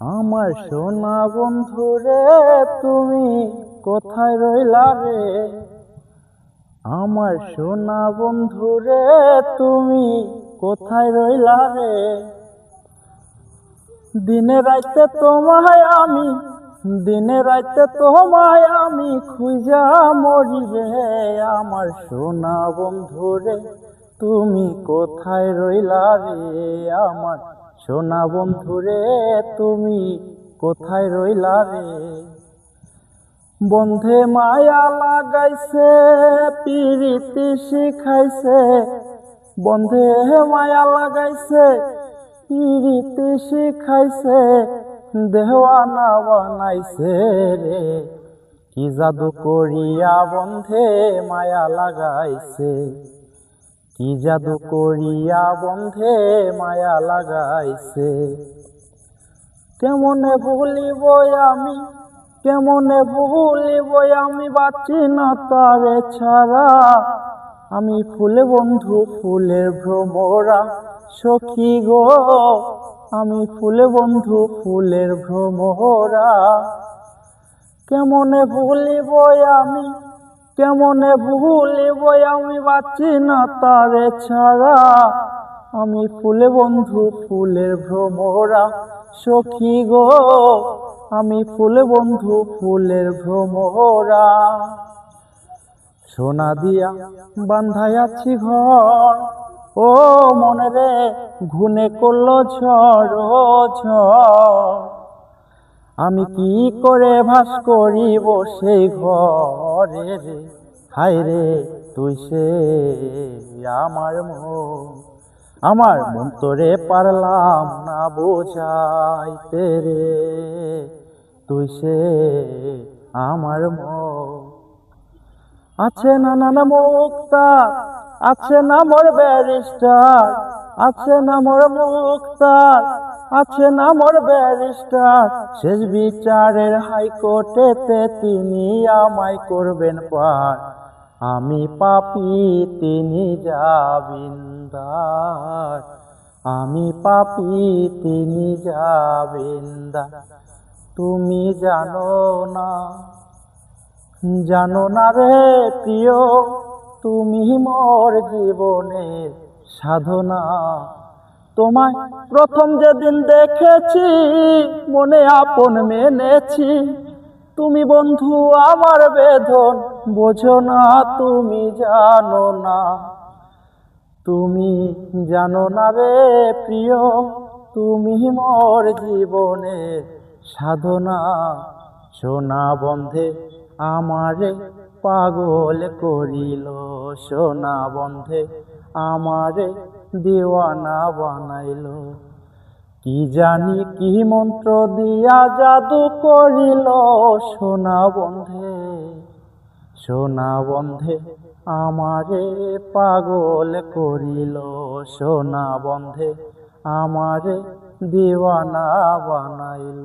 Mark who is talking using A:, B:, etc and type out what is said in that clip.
A: আমার সোনা বন্ধু রে, তুমি কোথায় রইলা রে? আমার সোনা বন্ধু রে, তুমি কোথায় রইলা রে? দিনে রাইতে তোমায় আমি, দিনে রাইতে তোমায় আমি খুঁজা মরি রে। আমার সোনা বন্ধু রে, তুমি কোথায় রইলা রে? আমার সোনা বন্ধু রে, তুমি কোথায় রইলা রে? বন্ধে মায়া লাগাইছে, পিরিতি শিখাইছে। বন্ধে মায়া লাগাইছে, পিরিতি শিখাইছে। দেওয়ানা বানাইছে রে, কি জাদু করিয়া বন্ধে মায়া লাগাইছে। কি জাদু করিয়া বন্ধে মায়া লাগাইছে। কেমনে ভুলিব আমি, কেমনে ভুলিব আমি, বাঁচি না তারে ছাড়া। আমি ফুলে বন্ধু, ফুলের ভ্রমরা সখী গো। আমি ফুলে বন্ধু, ফুলের ভ্রমরা। কেমনে ভুলিব আমি, কেমনে ভুলিব আমি, বাঁচি না তারে ছাড়া। আমি ফুলে বন্ধু, ফুলের ভ্রমরা সখী গো। আমি ফুলে বন্ধু, ফুলের ভ্রমরা। সোনা দিয়া বান্ধাইয়াছি ঘর, ও মনে রে ঘুনে করলো ঝড় ও ঝড়। আমি কি করে ভাস করিব সেই ঘরে রে? হায় রে তুই সে আমার মন, আমার মন তোরে পারলাম না বোঝাইতে রে। তুই সে আমার মন। আছে না নানা মুক্তার, আছে না মোর ব্যারিস্টার, আছে না মোর মুক্তার, আছে না মোর ব্যারিস্টার। শেষ বিচারের হাইকোর্টেতে তিনি আমায় করবেন পার। আমি পাপী, তিনি জামিনদার। আমি পাপী, তিনি জামিনদার। তুমি জানো না, জানো না রে প্রিয়, তুমি মোর জীবনের সাধনা। তোমায় প্রথম যেদিন দেখেছি, মনে আপন মেনেছি। তুমি বন্ধু আমার বেদন বোঝো না, তুমি জানো না। তুমি জানো না রে প্রিয়, তুমি মোর জীবনের সাধনা। সোনা বন্ধে আমারে পাগল করিল, সোনা বন্ধে আমারে দিওয়ানা বানাইল। কি জানি কি মন্ত্র দিয়া জাদু করিল, সোনা বন্ধে, সোনা বন্ধে আমারে পাগল করিল। সোনা বন্ধে আমারে দিওয়ানা বানাইল।